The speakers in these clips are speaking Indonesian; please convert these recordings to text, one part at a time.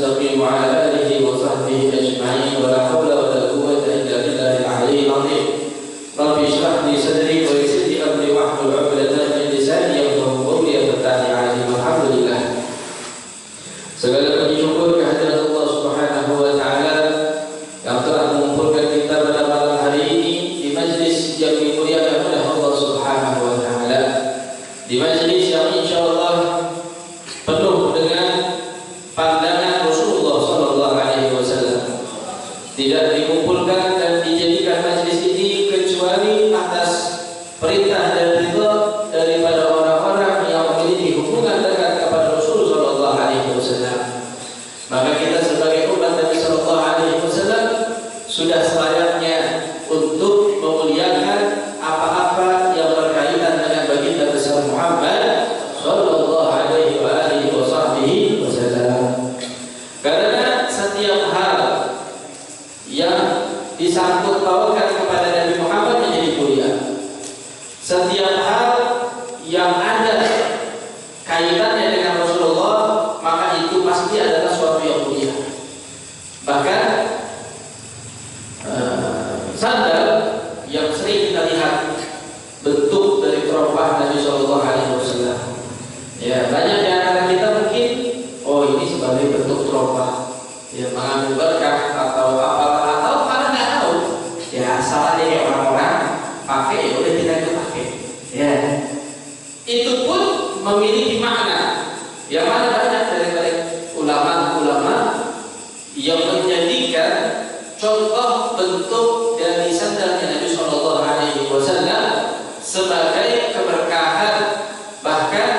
المستقيم وعلى آله وصحبه أجمعين ولا حول ولا قوة إلا بالله العلي العظيم. رب اشرح لي صدري ويسر لي أمري واحلل عقدة من لساني يفقهوا قولي وفتح لي عليم. Alhamdulillah. Segala puji syukur kehadirat Allah Subhanahu wa taala yang telah mengumpulkan kita pada malam hari ini di majlis yang dimuliakan oleh Allah Subhanahu wa taala. Di majlis yang insyaallah penuh dengan pandangan Rasulullah sallallahu alaihi wasallam. Tidak dikumpulkan dan dijadikan majlis ini kecuali atas perintah dan ridha daripada orang-orang yang memiliki hubungan dekat kepada Rasul sallallahu alaihi wasallam. Maka kita sebagai umat Nabi sallallahu alaihi wasallam sudah selayaknya untuk memuliakan apa-apa yang berkaitan dengan baginda besar Muhammad sallallahu alaihi wa alihi wasallam. Karena setiap hal yang disangkut pautkan kepada Nabi Muhammad menjadi mulia. Setiap hal yang ada kaitannya dengan Rasulullah maka itu pasti adalah suatu yang mulia. Bahkan sandal yang sering kita lihat bentuk dari terompah Nabi Sallallahu Alaihi Wasallam. Ya, banyak di antara kita mungkin, oh ini sebagai bentuk terompah, ya mengambil berkah atau apa atau karena nggak tahu. Ya asal aja kayak orang-orang pakai, ya udah kita itu pakai. Ya, itu pun memiliki makna. Yang mana banyak dari ulama-ulama yang menjadikan contoh bentuk dari sandalnya Nabi Sallallahu Alaihi Wasallam sebagai keberkahan, bahkan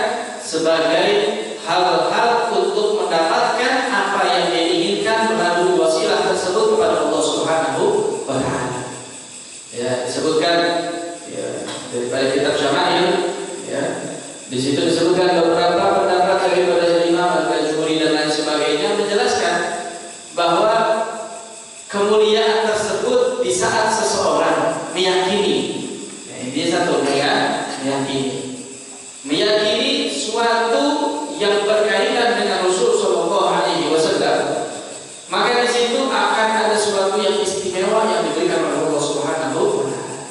sebagai hal-hal untuk mendapatkan apa yang dia inginkan melalui wasilah tersebut kepada Allah Subhanahu wa taala. Ya, disebutkan ya daripada kitab Syama'il, ya. Di situ disebutkan beberapa pendapat daripada Imam Al-Bajuri dan lain sebagainya menjelaskan bahwa kemuliaan tersebut di saat seseorang meyakini, ya, ini satu meyakini suatu yang berkaitan dengan Rasul Sallallahu Alaihi Wasallam, maka di situ akan ada suatu yang istimewa yang diberikan oleh Allah Subhanahu wa taala.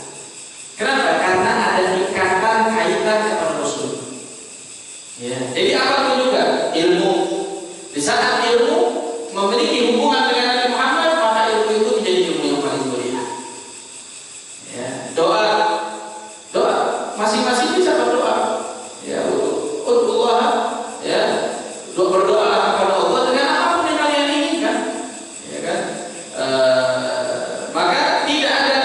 Kenapa? Karena ada ikatan kaitan kepada Rasul. Ya, jadi apapun juga ilmu, di saat ilmu memiliki hubungan dengan Nabi Muhammad, maka ilmu itu menjadi ilmu yang paling mulia. Ya, doa masing-masing bisa berdoa. Ya, Allah, ya, berdoa kepada Allah dengan apapun yang kalian inginkan, ya kan? Maka tidak ada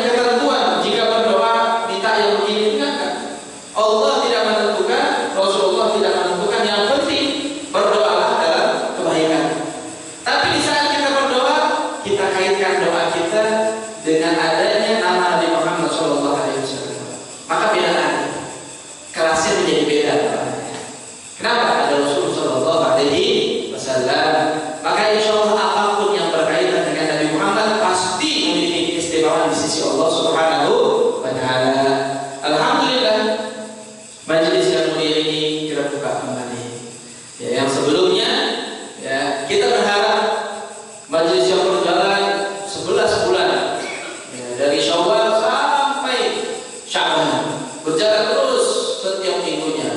ketentuan jika berdoa minta yang begini, enggak. Allah tidak menentukan, Rasulullah tidak menentukan. Yang penting berdoalah dalam kebaikan. Tapi di saat kita berdoa, kita kaitkan doa kita dengan adanya nama Nabi Muhammad SAW. Maka beda lagi, kelasnya menjadi beda. Kenapa? Ada Rasul Sallallahu Alaihi Wasallam. Maka insya Allah apapun yang berkaitan dengan Nabi Muhammad pasti memiliki keistimewaan di sisi Allah Subhanahu wa taala. Alhamdulillah, majelis yang mulia ini kita buka kembali. Ya, yang sebelumnya ya kita berharap majelis yang berjalan 11 bulan, ya, dari Syawal sampai Sya'ban, berjalan terus setiap minggunya.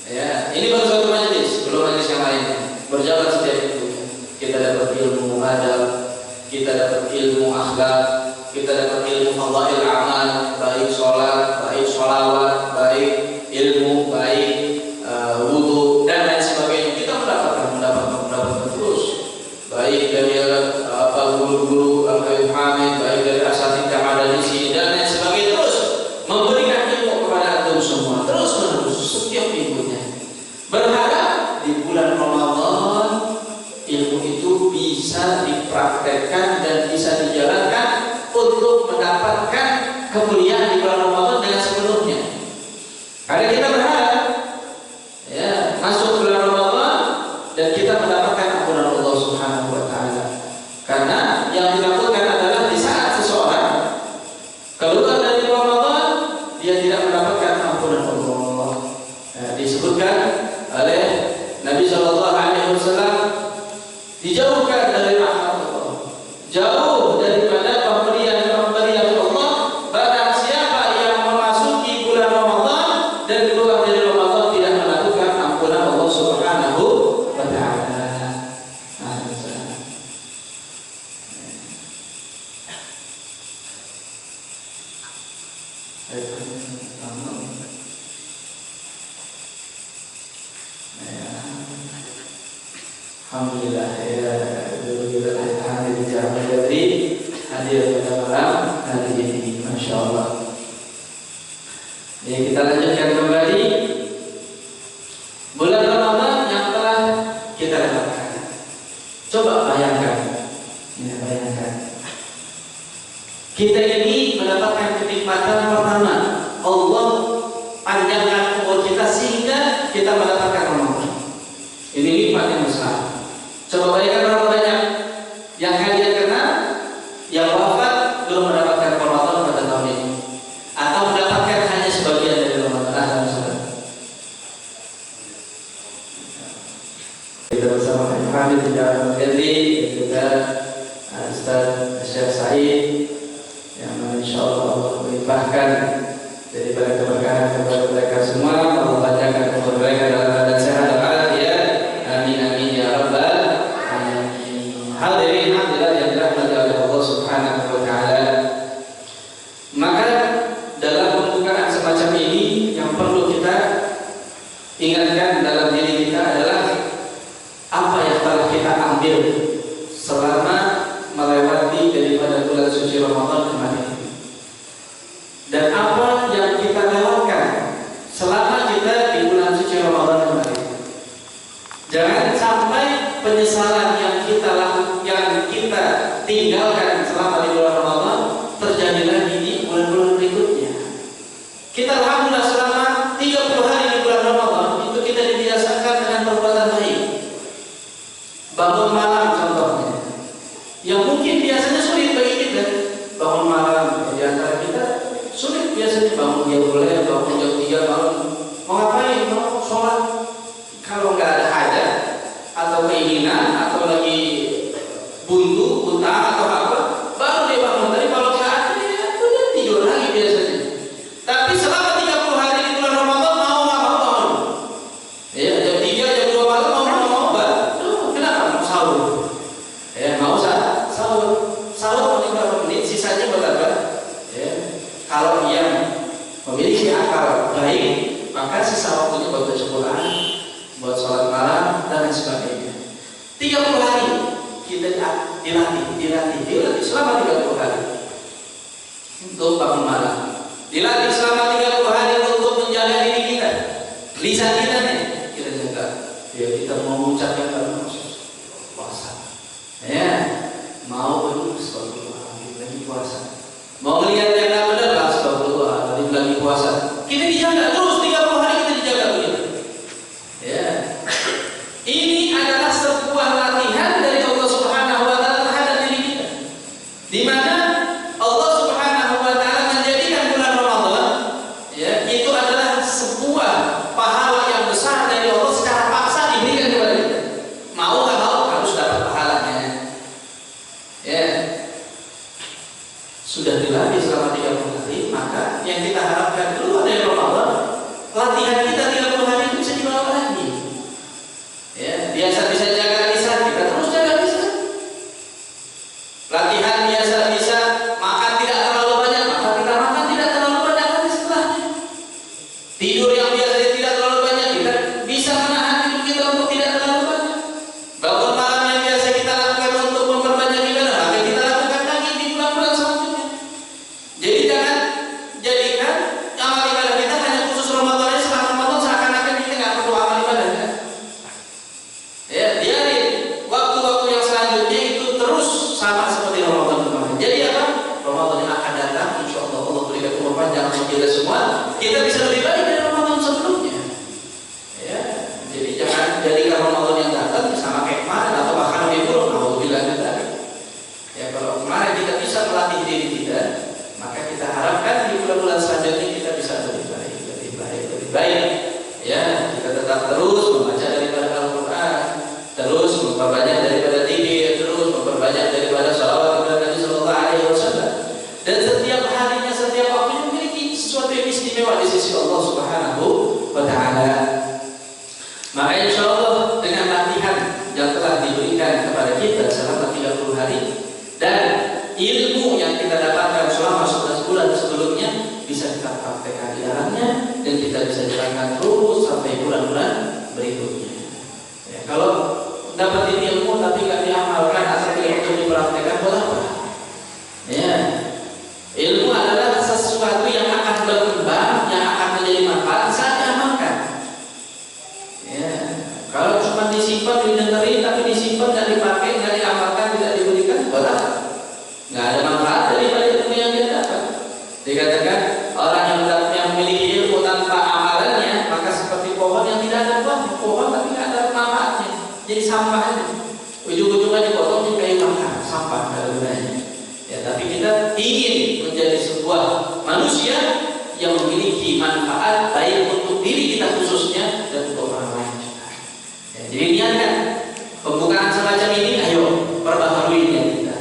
Ya, ini baru satu majelis, belum majelis yang lainnya. Berjalan setiap minggunya. Kita dapat ilmu adab, kita dapat ilmu akhlak, kita dapat ilmu fadhail amal, baik sholat, baik sholawat, baik ilmu, baik wudu dan lain sebagainya. Kita mendapatkan terus, baik dari guru-guru Al-Habib Hamid, baik dari asatidz yang ada di sini dan lain sebagainya, terus memberikan ilmu kepada antum semua terus menerus setiap minggunya. Berharap di bulan Ramadan ilmu itu bisa dipraktekkan dan bisa dijalankan untuk mendapatkan kemuliaan di bulan Ramadan dengan sepenuhnya. Karena kita berharap ya masuk bulan Ramadan dan kita mendapatkan ampunan Allah Subhanahu wa taala. Karena yang dilakukan adalah di saat seseorang keluar dari Ramadan dia tidak mendapatkan ampunan Allah. Disebutkan oleh Nabi Sallallahu Alaihi Wasallam Alhamdulillah ya, dulu kita hadir di jalan jadi hadir pada malam hari ini, masya Allah. Ya, kita lanjutkan kembali bulan Ramadan yang telah kita lewatkan. Coba bayangkan, ya bayangkan. Kita ini mendapatkan kenikmatan pertama, Allah panjangkan umur kita sehingga kita mendapatkan Ramadan. Ini nikmat yang besar. Coba bayangkan berapa banyak yang kalian kenal yang wafat belum mendapatkan Ramadan pada tahun ini, atau mendapatkan hanya sebagian dari Ramadan. Kita bersama Hamid di dalam Erdi dan juga Ustaz Syekh Said yang insyaallah melimpahkan daripada keberkahan kepada mereka semua. Allah panjangkan umur mereka dalam keadaan sehat dan walafiat. Amin amin ya rabbal alamin. Hadirin hadirat yang dirahmati oleh Allah Subhanahu wa taala. Maka dalam pembukaan semacam ini yang perlu kita ingatkan dalam diri kita adalah apa yang telah kita ambil selama melewati daripada bulan suci Ramadan kemarin, dan apa yang kita lewatkan selama kita di bulan suci Ramadan kemarin. Jangan sampai penyesalan yang kita tinggalkan selama di bulan Ramadan terjadi lagi di bulan-bulan berikutnya. Kita alhamdulillah selama 30 hari di bulan Ramadan itu kita dibiasakan dengan perbuatan baik. Bangun malam contohnya, yang mungkin biasanya sulit bagi kita. Bangun malam di antara kita sulit biasanya, bangun jam 2, bangun jam 3 malam. Mau ngapain? Mau sholat. Kalau nggak ada hajat atau keinginan atau lagi buntu, buta atau apa, baru dia bangun. Tadi kalau nggak ada dia udah tidur lagi biasanya. Tapi selama 30 hari di bulan Ramadan mau nggak mau bangun. Ya jam 3, jam 2 malam mau bangun. Kenapa? Mau sahur. Ya mau sahur. Sahur paling berapa menit? Sisanya buat apa? Ya. Kalau yang memiliki akal baik, maka sisa waktunya buat baca Quran, buat sholat malam dan lain sebagainya. 30 hari kita dilatih selama 30 hari untuk bangun malam. Dilatih selama 30 hari untuk menjaga diri kita, lisan kita nih kita jaga. Ya kita mau mengucapkan kalimat puasa. Ya mau lagi puasa. Mau melihat yang tak benar lah astagfirullah lagi puasa. Kita dijaga terus 30 hari kita dijaga begitu. Ya. Ini adalah sebuah latihan dari Allah Subhanahu wa taala terhadap diri kita. Di mana Allah Subhanahu wa taala menjadikan bulan Ramadan ya itu adalah sebuah pahala yang besar dari Allah secara paksa diberikan kepada kita. Mau enggak mau harus dapat pahalanya. Ya. Sudah dilatih selama 30 hari, maka yang kita harapkan keluar dari Ramadan dapetin ilmu tapi nggak diamalkan atau tidak untuk dipraktekkan, buat apa? Ya, ilmu adalah sesuatu yang akan berkembang, yang akan menjadi manfaat saat diamalkan. Ya, kalau cuma disimpan, didengerin tapi disimpan nggak dipakai, nggak diamalkan, tidak diberikan, buat apa? Nggak ada manfaat daripada ilmu yang dia dapat. Dikatakan orang yang memiliki ilmu tanpa amalannya maka seperti pohon yang tidak ada buahnya, pohon tapi tidak ada manfaatnya, jadi sampah aja. Ujung-ujungnya dipotong jadi kayu bakar, sampah, nggak ada gunanya. Ya, tapi kita ingin menjadi sebuah manusia yang memiliki manfaat baik untuk diri kita khususnya dan untuk orang lain juga. Ya, jadi niatkan pembukaan semacam ini, ayo perbaharui niat kita,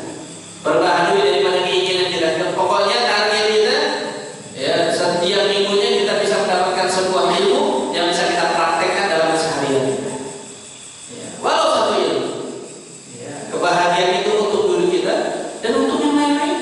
perbaharui daripada keinginan kita. Pokoknya target kita, ya, setiap minggunya kita bisa mendapatkan sebuah ilmu yang bisa kita praktekkan dalam keseharian kita. Ya, walau satu ilmu. Ya, kebahagiaan itu untuk diri kita dan untuk yang lain-lain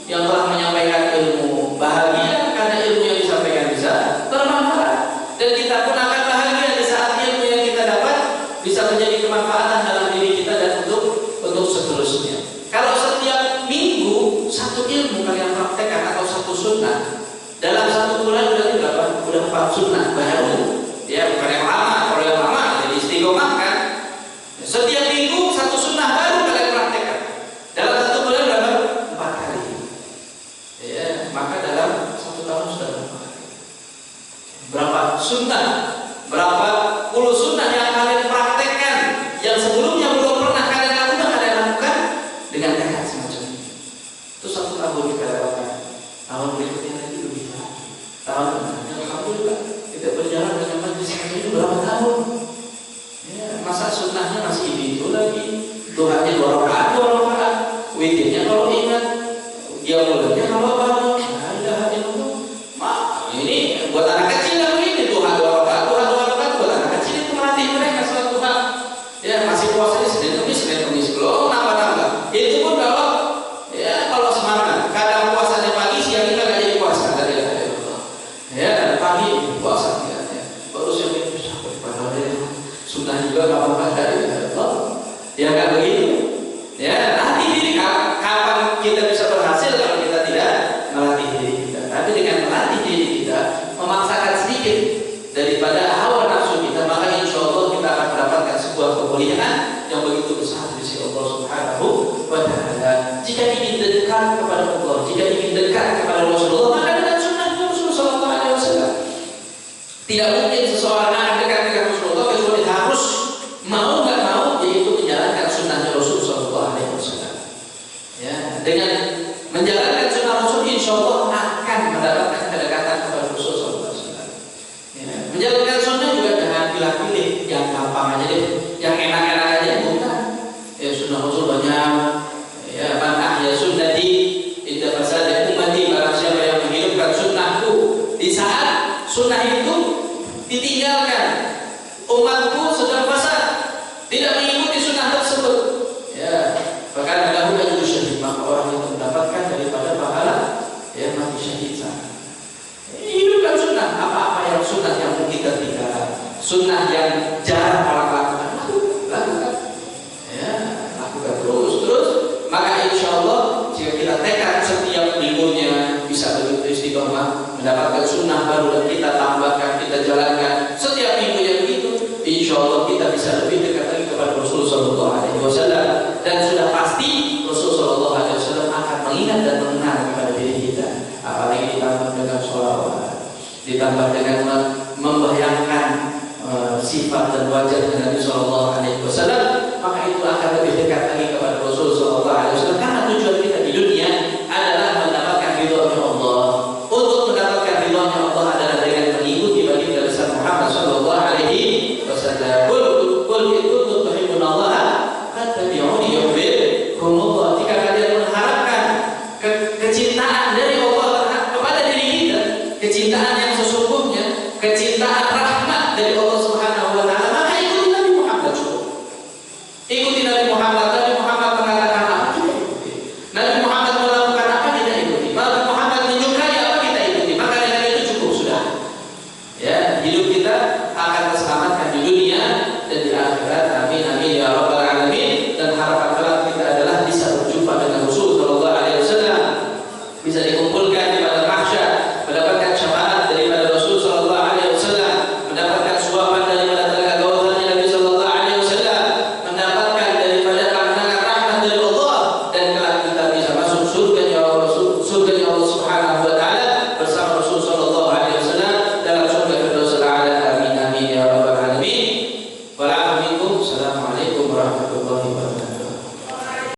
yang telah menyampaikan ilmu. Bahagia karena ilmu yang disampaikan bisa bermanfaat, dan kita pun akan bahagia di saat ilmu yang kita dapat bisa menjadi kemanfaatan dalam diri kita dan untuk seterusnya. Kalau setiap minggu satu ilmu kalian praktekkan atau satu sunnah, dalam satu bulan berarti berapa? Udah 4 sunnah baru. Ya, bukan yang lama. Kalau yang lama jadi istiqomah kan. Setiap minggu satu sunnah baru kalian praktekkan. Dalam satu bulan berapa? 4 kali. Ya, maka dalam 1 tahun sudah berapa kali? Berapa sunnah? Berapa puluh sunnah yang kalian praktekkan yang sebelumnya belum pernah kalian lakukan dengan tekad semacam ini. Itu 1 tahun kita lewatkan. Tahun berikutnya lagi lebih lagi. Tahun berikutnya alhamdulillah kita berjalan dengan majlis ini berapa tahun? Ya, masa sunnahnya masih itu lagi. Duhanya 2 rakaat, witirnya kalau ingat, dia mulanya kalau bangun. Nah, ilaha illallah. Ini buat anak kecil lah ini, duha 2 rakaat buat anak kecil itu melatih mereka salat duha. Ya, masih puasa di Senin Kamis belum nambah. Itu pun kalau semangat. Kadang puasanya pagi, siang kita nggak jadi puasa dari Allah. Ya, pagi puasa ya. Baru siang itu padahal sudah juga nggak apa-apa dari Allah. Ya kan begitu. Ya, nanti diri kapan kita bisa berhasil kalau kita tidak melatih diri kita. Tapi dengan melatih diri kita, memaksakan sedikit daripada hawa nafsu kita, maka insya Allah kita akan mendapatkan sebuah kemuliaan yang begitu besar di sisi Allah Subhanahu wa Ta'ala. Jika ingin dekat kepada Allah, jika ingin dekat kepada Rasulullah, maka dengan sunnahnya Rasulullah Sallallahu Alaihi Wasallam. Tidak mungkin seseorang akan dekat dengan Rasulullah kecuali harus mau nggak mau, yaitu menjalankan sunnahnya Rasulullah Sallallahu Alaihi Wasallam. Ya, dengan